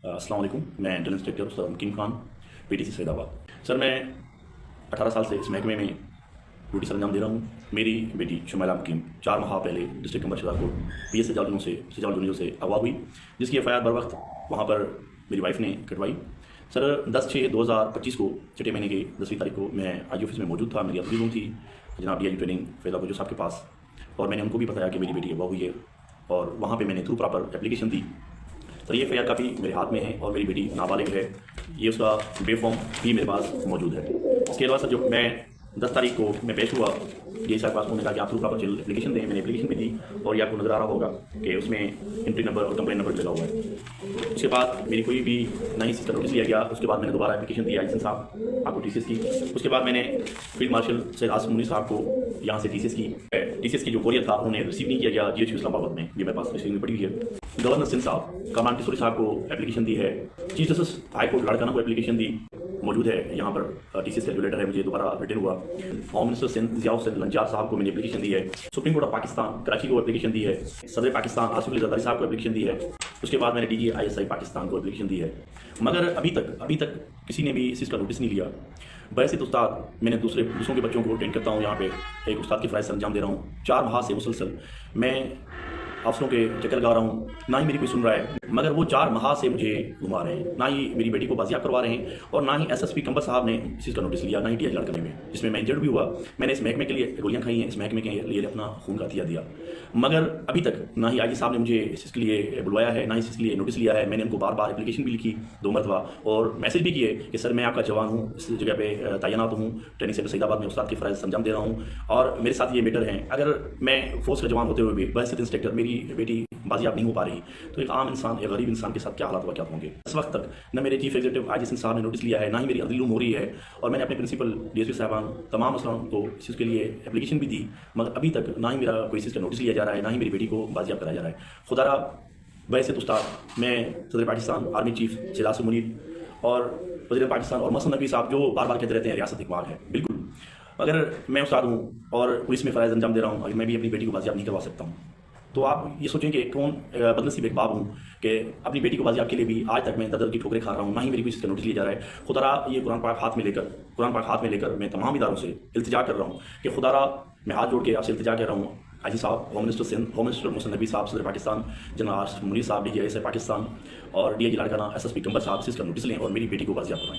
السلام علیکم، میں ڈرل انسٹرکٹر استاد مکیم خان پی ٹی سی سید آباد۔ سر میں 18 سال سے اس محکمے میں ڈیوٹی سر انجام دے رہا ہوں۔ میری بیٹی شمیلہ مکیم 4 ماہ پہلے district number Shahzad P S Sajawal سے اغوا ہوئی، جس کی ایف آئی آر بر وقت وہاں پر میری وائف نے کٹوائی۔ سر 10/6/2025 کو چھٹے مہینے کی 10ویں تاریخ کو میں آئی آفس میں موجود تھا۔ میری اپنی روم تھی جناب ڈی آئی جی ٹریننگ فیضا بجو صاحب کے پاس، اور میں نے ان کو بھی بتایا کہ میری بیٹی اغوا ہوئی ہے، اور وہاں پہ میں نے تھرو پراپر اپلیکیشن دی۔ سر یہ ایف آئی آر کافی میرے ہاتھ میں ہے، اور میری بیٹی نابالغ ہے، یہ اس کا بے فارم بھی میرے پاس موجود ہے۔ اس کے علاوہ سر جو میں 10 تاریخ کو میں پیش ہوا یہ صاحب پاس، انہوں نے کہا کہ آپ تھرو پراپر اپلیکیشن دیں۔ میں نے اپلیکیشن بھی دی، اور یہ آپ کو نظر آ رہا ہوگا کہ اس میں انٹری نمبر اور کمپلین نمبر لگا ہوا ہے۔ اس کے بعد میری کوئی بھی نہ ہی اس کا نوٹس لیا گیا۔ اس کے بعد میں نے دوبارہ اپلیکیشن دی آئی صاحب آپ کو ٹی سی ایس کی۔ اس کے بعد میں نے فیلڈ مارشل سید آصف منیر صاحب کو یہاں سے ٹی سی ایس کی جو کوریئر تھا انہوں نے ریسیو نہیں کیا گیا جی ایچ یو اسلام آباد میں، یہ میرے پاس ریسیو میں پڑی ہوئی ہے۔ گورنر سندھ صاحب کامران ٹسوری صاحب کو اپلیکیشن دی ہے۔ Chief justice high court Larkana کو اپلیکیشن دی موجود ہے، یہاں پر ٹی سی ایس ریگولیٹر ہے، مجھے دوبارہ ریٹن ہوا۔ ہوم منسٹر سندھ ضیاء الحسن لنچار صاحب کو میں نے اپلیکیشن دی ہے۔ Supreme court of Pakistan Karachi کو اپلیکیشن دی ہے۔ صدر پاکستان آصف علی زرداری صاحب کو اپلیکیشن دی ہے۔ اس کے بعد میں نے D G I S I Pakistan کو اپلیکیشن دی ہے، مگر ابھی تک کسی نے بھی اس چیز کا نوٹس نہیں لیا۔ ویسے تو استاد میں نے دوسروں کے بچوں کو ٹرین کرتا ہوں، یہاں پہ ایک استاد کی فرائض انجام دے رہا ہوں۔ 4 ماہ سے مسلسل میں افسروں کے چکر لگا رہا ہوں، نہ ہی میری کوئی سن رہا ہے، مگر وہ 4 ماہ سے مجھے گھما رہے ہیں، نہ ہی میری بیٹی کو بازیاب کروا رہے ہیں، اور نہ ہی ایس ایس پی کمبر صاحب نے اس چیز کا نوٹس لیا، نہ ہی ٹی ایچ لڑکنے میں، جس میں انجرڈ بھی ہوا۔ میں نے اس محکمے کے لیے گولیاں کھائی ہیں، اس محکمے کے لیے اپنا خون کا عطیہ دیا، مگر ابھی تک نہ ہی آئی جی صاحب نے مجھے اس چیز کے لیے بلوایا ہے، نہ ہی اس چیز کے لیے نوٹس لیا ہے۔ میں نے ان کو بار بار اپلیکیشن بھی لکھی 2 مرتبہ، اور میسج بھی کیے کہ سر میں آپ کا جوان ہوں، اس جگہ پہ تعینات ہوں، ٹریننگ سینٹر سید آباد میں استاد کی فرائض انجام دے رہا ہوں، اور میرے ساتھ یہ میٹر ہیں۔ اگر میں فورس کا جوان ہوتے ہوئے بھی بحیثیت انسپکٹر میری بیٹی بازیاب نہیں ہو پا رہی، تو ایک عام انسان، ایک غریب انسان کے ساتھ کیا حالات واقعات ہوں گے۔ اس وقت تک نہ میرے چیف ایگزیکٹو آئی جی سنگھ صاحب نے نوٹس لیا ہے، نہ ہی میری عدلیلوم ہو رہی ہے، اور میں نے اپنے پرنسپل ڈی ایس پی صاحبان تمام مسئلوں کو اس چیز کے لیے اپلیکیشن بھی دی، مگر ابھی تک نہ ہی میرا کوئی چیز کا نوٹس لیا جا رہا ہے، نہ ہی میری بیٹی کو بازیاب کرایا جا رہا ہے۔ خدا را بحیثیت استاد میں صدر پاکستان آرمی چیف سید آصف منیر اور وزیر پاکستان اور محسن نقوی صاحب جو بار بار کہتے رہتے ہیں ریاست اقبال ہے، بالکل، اگر میں استاد ہوں اور پولیس میں فرائض انجام دے رہا ہوں، اگر میں بھی اپنی بیٹی کو بازیاب نہیں کروا سکتا ہوں، تو آپ یہ سوچیں کہ کون بدنصیب ایک باپ ہوں کہ اپنی بیٹی کو بازیاب کے لیے بھی آج تک میں در کی ٹھوکریں کھا رہا ہوں، نہ ہی میری کوئی چیز کا نوٹس لیا جا رہا ہے۔ خدا را یہ قرآن پاک ہاتھ میں لے کر میں تمام اداروں سے التجا کر رہا ہوں کہ خدا را میں ہاتھ جوڑ کے آپ سے التجا کر رہا ہوں، آئی جی صاحب، home minister Sindh, home minister Mohsin Naqvi صاحب، صدر پاکستان جنرل آصف منیر صاحب، D G I S I Pakistan, اور D I G Larkana S S P Kambar صاحب سے اس کا نوٹس لیں اور میری بیٹی کو بازیاب کروائیں۔